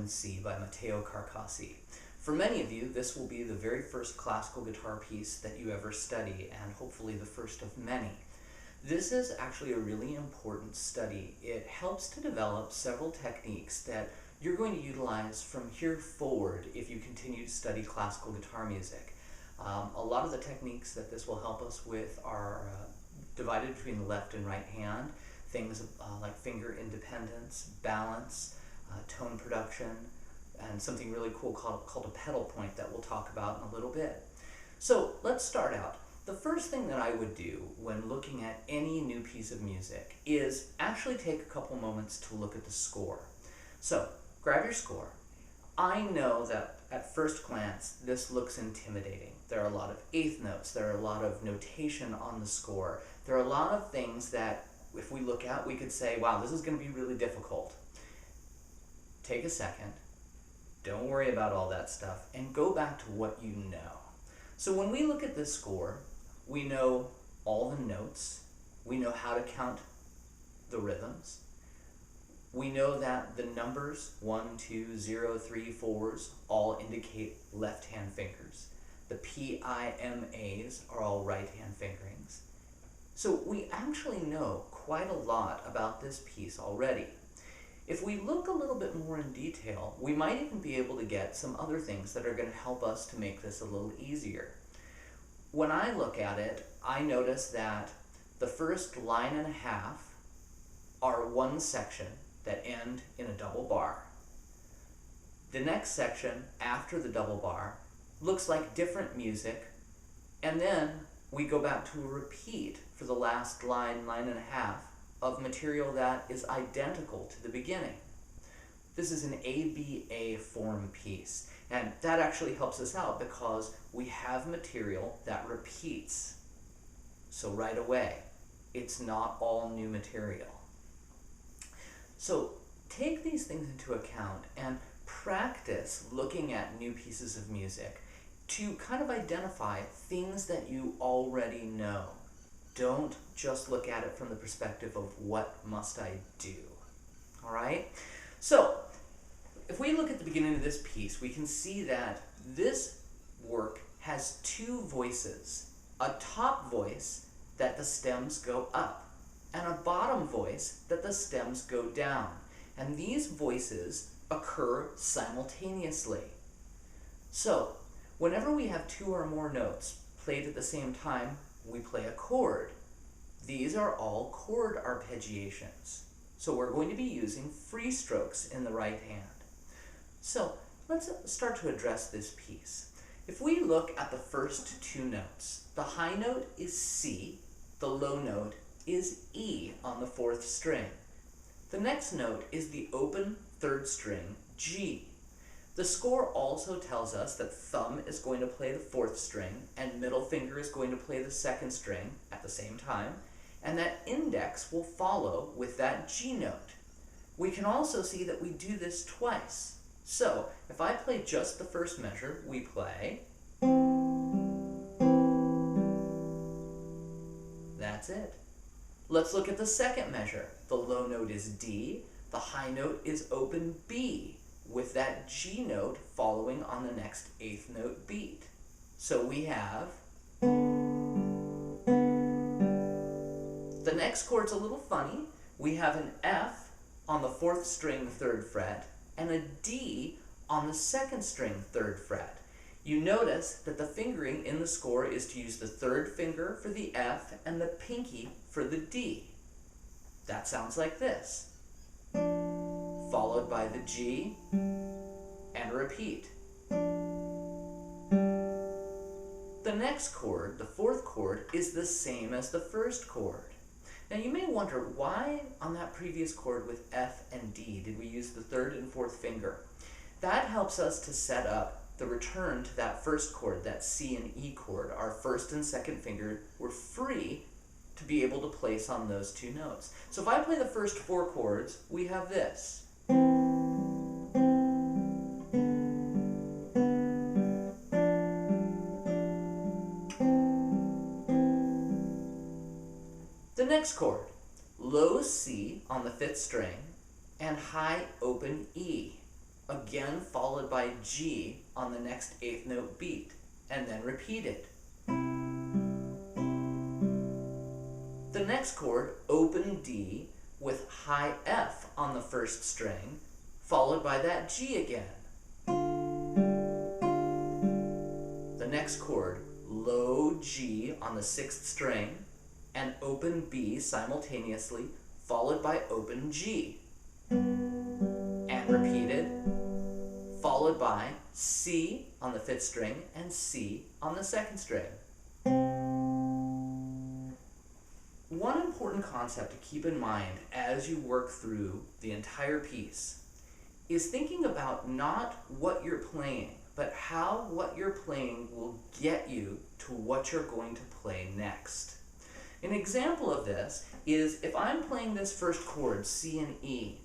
C by Matteo Carcassi. For many of you, this will be the very first classical guitar piece that you ever study, and hopefully the first of many. This is actually a really important study. It helps to develop several techniques that you're going to utilize from here forward if you continue to study classical guitar music. A lot of the techniques that this will help us with are divided between the left and right hand. Things like finger independence, balance, tone production, and something really cool called a pedal point that we'll talk about in a little bit. So let's start out. The first thing that I would do when looking at any new piece of music is actually take a couple moments to look at the score. So grab your score. I know that at first glance this looks intimidating. There are a lot of eighth notes, there are a lot of notation on the score, there are a lot of things that if we look at, we could say, wow, this is going to be really difficult. Take a second, don't worry about all that stuff, and go back to what you know. So when we look at this score, we know all the notes, we know how to count the rhythms, we know that the numbers 1, 2, 0, 3, 4s all indicate left-hand fingers. The PIMAs are all right-hand fingerings. So we actually know quite a lot about this piece already. If we look a little bit more in detail, we might even be able to get some other things that are going to help us to make this a little easier. When I look at it, I notice that the first line and a half are one section that end in a double bar. The next section after the double bar looks like different music, and then we go back to a repeat for the last line and a half of material that is identical to the beginning. This is an ABA form piece, and that actually helps us out because we have material that repeats. So right away, it's not all new material. So take these things into account and practice looking at new pieces of music to kind of identify things that you already know. Don't just look at it from the perspective of what must I do. All right? So if we look at the beginning of this piece, we can see that this work has two voices. A top voice that the stems go up, and a bottom voice that the stems go down. And these voices occur simultaneously. So whenever we have two or more notes played at the same time, we play a chord. These are all chord arpeggiations. So we're going to be using free strokes in the right hand. So let's start to address this piece. If we look at the first two notes, the high note is C, the low note is E on the fourth string. The next note is the open third string, G. The score also tells us that thumb is going to play the fourth string and middle finger is going to play the second string at the same time, and that index will follow with that G note. We can also see that we do this twice. So if I play just the first measure, we play. That's it. Let's look at the second measure. The low note is D, the high note is open B, with that G note following on the next eighth note beat. So we have. The next chord's a little funny. We have an F on the fourth string, third fret, and a D on the second string, third fret. You notice that the fingering in the score is to use the third finger for the F and the pinky for the D. That sounds like this. Followed by the G, and a repeat. The next chord, the fourth chord, is the same as the first chord. Now you may wonder, why on that previous chord with F and D did we use the third and fourth finger? That helps us to set up the return to that first chord, that C and E chord. Our first and second finger were free to be able to place on those two notes. So if I play the first four chords, we have this. The next chord, low C on the fifth string and high open E. again followed by G on the next eighth note beat, and then repeated. The next chord, open D with high F on the first string, followed by that G again. The next chord, low G on the sixth string, and open B simultaneously, followed by open G. And repeated, followed by C on the fifth string and C on the second string. One important concept to keep in mind as you work through the entire piece is thinking about not what you're playing, but how what you're playing will get you to what you're going to play next. An example of this is if I'm playing this first chord, C and E,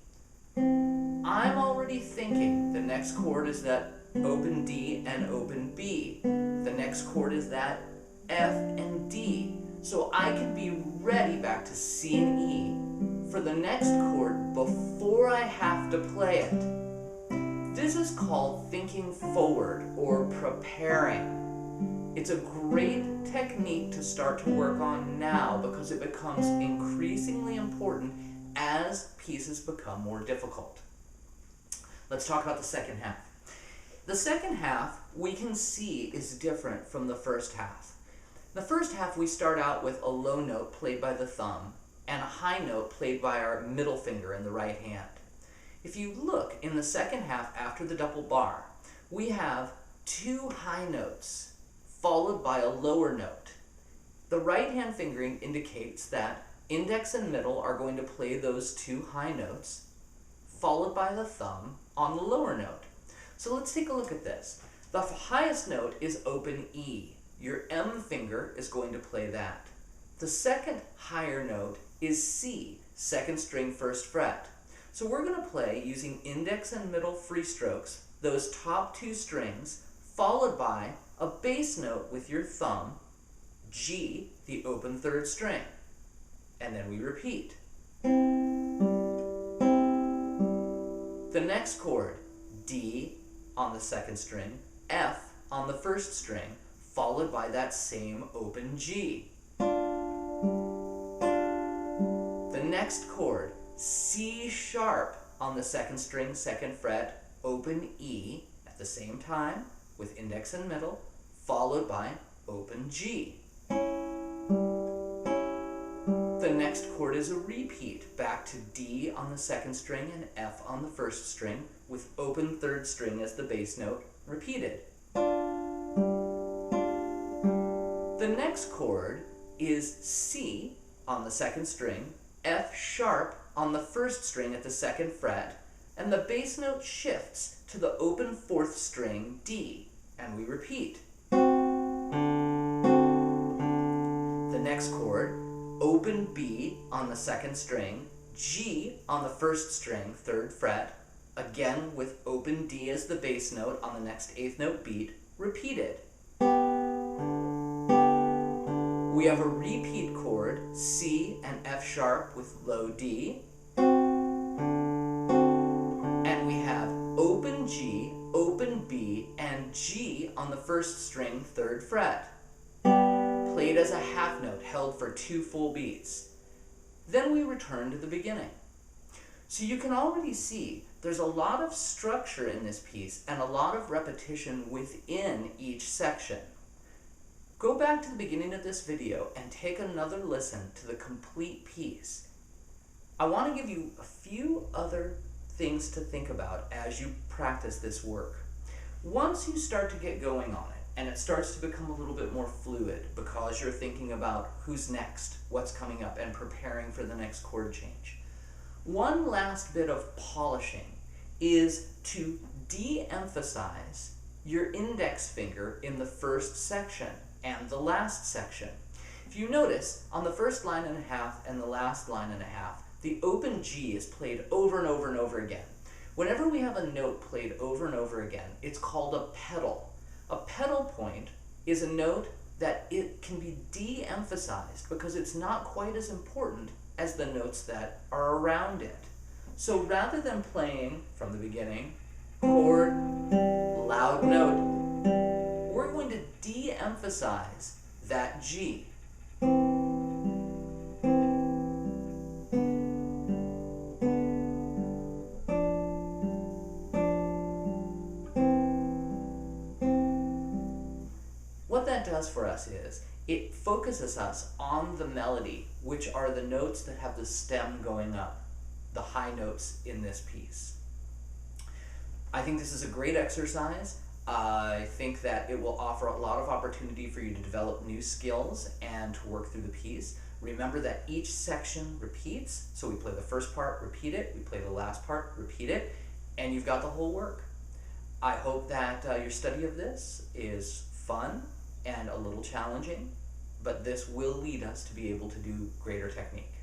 I'm already thinking the next chord is that open D and open B. The next chord is that F and D. So I can be ready back to C and E for the next chord before I have to play it. This is called thinking forward or preparing. It's a great technique to start to work on now because it becomes increasingly important as pieces become more difficult. Let's talk about the second half. The second half we can see is different from the first half. The first half we start out with a low note played by the thumb and a high note played by our middle finger in the right hand. If you look in the second half after the double bar, we have two high notes followed by a lower note. The right hand fingering indicates that index and middle are going to play those two high notes, followed by the thumb on the lower note. So let's take a look at this. The highest note is open E. Your M finger is going to play that. The second higher note is C, second string, first fret. So we're going to play using index and middle free strokes, those top two strings, followed by a bass note with your thumb, G, the open third string. And then we repeat. The next chord, D on the second string, F on the first string, followed by that same open G. The next chord, C sharp on the second string, second fret, open E at the same time with index and middle, followed by open G. The next chord is a repeat, back to D on the second string and F on the first string with open third string as the bass note, repeated. The next chord is C on the second string, F sharp on the first string at the second fret, and the bass note shifts to the open fourth string, D, and we repeat. The next chord, open B on the second string, G on the first string, third fret, again with open D as the bass note on the next eighth note beat, repeated. We have a repeat chord, C and F sharp with low D. And we have open G, open B, and G on the first string, third fret. Played as a half note, held for 2 full beats. Then we return to the beginning. So you can already see there's a lot of structure in this piece and a lot of repetition within each section. Go back to the beginning of this video and take another listen to the complete piece. I want to give you a few other things to think about as you practice this work. Once you start to get going on it, and it starts to become a little bit more fluid because you're thinking about who's next, what's coming up, and preparing for the next chord change. One last bit of polishing is to de-emphasize your index finger in the first section and the last section. If you notice, on the first line and a half and the last line and a half, the open G is played over and over and over again. Whenever we have a note played over and over again, it's called a pedal. A pedal point is a note that it can be de-emphasized because it's not quite as important as the notes that are around it. So rather than playing from the beginning chord, loud note. We're going to de-emphasize that G. What that does for us is it focuses us on the melody, which are the notes that have the stem going up, the high notes in this piece. I think this is a great exercise. I think that it will offer a lot of opportunity for you to develop new skills and to work through the piece. Remember that each section repeats, so we play the first part, repeat it, we play the last part, repeat it, and you've got the whole work. I hope that your study of this is fun and a little challenging, but this will lead us to be able to do greater technique.